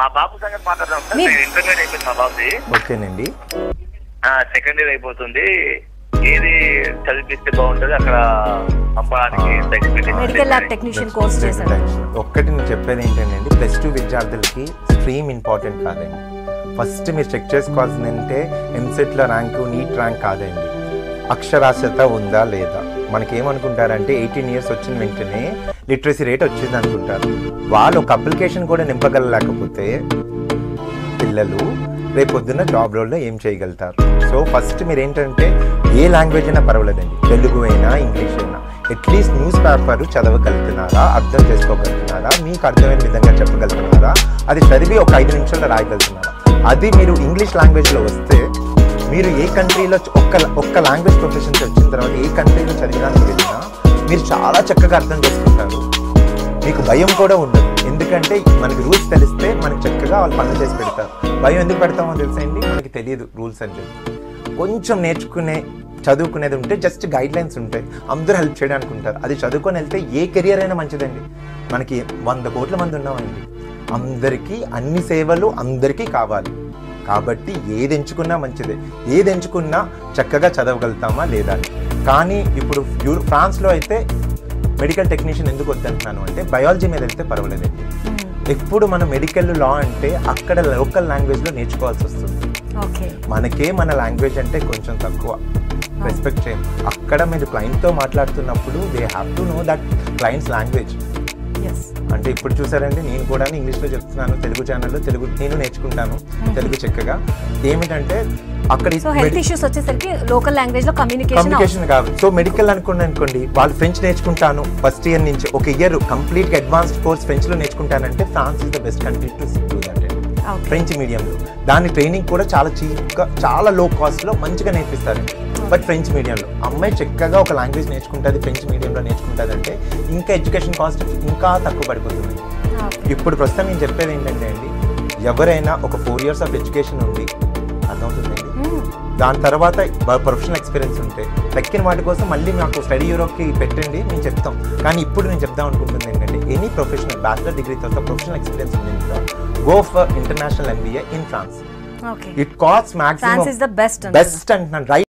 మా బాబు సంగతి మాట్లాడదాం సార్. ఇంటర్మీడియట్ అయిపోయింది మా బాబుది. ఓకేనండి. సెకండ్ ఇయర్ అయిపోతుంది. ఏది చదివిస్తే బాగుంటుంది అక్కడ మెడికల్ ల్యాబ్ టెక్నీషియన్ కోర్స్ చేశాడు. ఒక్కటి నేను చెప్పేది ఏంటంటే +2 విద్యార్థులకి స్ట్రీమ్ ఇంపార్టెంట్ కాదండి. ఫస్ట్ మీరు చెక్ చేసుకోవాల్సింది అంటే ఎంసెట్లో ర్యాంకు, నీట్ ర్యాంక్ కాదండి, అక్షరాస్యత ఉందా లేదా. మనకేమనుకుంటారంటే 18 years వచ్చిన వెంటనే లిటరసీ రేట్ వచ్చింది అనుకుంటారు. వాళ్ళు ఒక అప్లికేషన్ కూడా నింపగలలేకపోతే పిల్లలు రేపొద్దున్న జాబ్ రోల్లో ఏం చేయగలుగుతారు. సో ఫస్ట్ మీరు ఏంటంటే ఏ లాంగ్వేజ్ అయినా పర్వాలేదండి, తెలుగు అయినా ఇంగ్లీష్ అయినా అట్లీస్ట్ న్యూస్ పేపర్ చదవగలుగుతున్నారా, అర్థం చేసుకోగలుగుతున్నారా, మీకు అర్థమైన విధంగా చెప్పగలుగుతున్నారా, అది చదివి ఒక 5 నిమిషాల్లో రాయగలుగుతున్నారా. అది మీరు ఇంగ్లీష్ లాంగ్వేజ్లో వస్తే మీరు ఏ కంట్రీలో ఒక్క లాంగ్వేజ్ ప్రొఫెషన్స్ వచ్చిన తర్వాత ఏ కంట్రీలో చదివడానికి వెళ్ళినా మీరు చాలా చక్కగా అర్థం చేసుకుంటారు. మీకు భయం కూడా ఉండదు. ఎందుకంటే మనకి రూల్స్ తెలిస్తే మనకి చక్కగా వాళ్ళు పనులు చేసి పెడతారు. భయం ఎందుకు పెడతామో తెలుసండి, మనకి తెలియదు రూల్స్ అని చెప్పి. కొంచెం చదువుకునేది ఉంటే జస్ట్ గైడ్ లైన్స్ ఉంటాయి, అందరూ హెల్ప్ చేయడానికి ఉంటారు. అది చదువుకొని వెళ్తే ఏ కెరియర్ అయినా మంచిదండి. మనకి 100 కోట్ల మంది ఉన్నామండి, అందరికీ అన్ని సేవలు అందరికీ కావాలి. కాబట్టి ఏది ఎంచుకున్నా మంచిదే, ఏది ఎంచుకున్నా చక్కగా చదవగలుగుతామా లేదా. కానీ ఇప్పుడు ఫ్రాన్స్లో అయితే మెడికల్ టెక్నీషియన్ ఎందుకు వద్దంటున్నాను అంటే బయాలజీ మీద వెళ్తే పర్వాలేదండి. ఎప్పుడు మన మెడికల్ లా అంటే అక్కడ లోకల్ లాంగ్వేజ్లో నేర్చుకోవాల్సి వస్తుంది. మనకే మన లాంగ్వేజ్ అంటే కొంచెం తక్కువ రెస్పెక్ట్ చేయం. అక్కడ మీరు క్లయింట్తో మాట్లాడుతున్నప్పుడు they have to know that clients language. అంటే ఇప్పుడు చూసారండి, నేను కూడా ఇంగ్లీష్లో చెప్తున్నాను, తెలుగు ఛానల్లో తెలుగు నేను నేర్చుకుంటాను తెలుగు చక్కగా. ఏమిటంటే అక్కడ హెల్త్ ఇష్యూస్ వచ్చేసరికి లోకల్ లాంగ్వేజ్ లో కమ్యూనికేషన్ కాదు. సో మెడికల్ అనుకోండి, వాళ్ళు ఫ్రెంచ్ నేర్చుకుంటాను ఫస్ట్ ఇయర్ నుంచి, ఒక ఇయర్ కంప్లీట్గా అడ్వాన్స్డ్ కోర్స్ ఫ్రెంచ్లో నేర్చుకుంటానంటే France is the best country to do that. French మీడియంలో దాని ట్రైనింగ్ కూడా చాలా చీప్గా, చాలా లో కాస్ట్లో మంచిగా నేర్పిస్తారండి. బట్ ఫ్రెంచ్ మీడియంలో అమ్మాయి చక్కగా ఒక లాంగ్వేజ్ నేర్చుకుంటుంది, ఫ్రెంచ్ మీడియంలో నేర్చుకుంటుంది అంటే ఇంకా ఎడ్యుకేషన్ కాస్ట్ ఇంకా తక్కువ పడిపోతుంది. ఇప్పుడు ప్రస్తుతం నేను చెప్పేది ఏంటంటే అండి, ఎవరైనా ఒక 4 years ఆఫ్ ఎడ్యుకేషన్ ఉంది అర్థమవుతుందండి, దాని తర్వాత ప్రొఫెషనల్ ఎక్స్పీరియన్స్ ఉంటే తక్కిన వాటి కోసం మళ్ళీ మాకు స్టడీ యూరోప్కి పెట్టండి మేము చెప్తాం. కానీ ఇప్పుడు నేను చెప్దాం అనుకుంటుంది ఏంటంటే ఎనీ ప్రొఫెషనల్ బ్యాచిలర్ డిగ్రీ తర్వాత ప్రొఫెషనల్ ఎక్స్పీరియన్స్ ఉంది go for international MBA in France. It cost maximum best అంటున్నాను రైట్.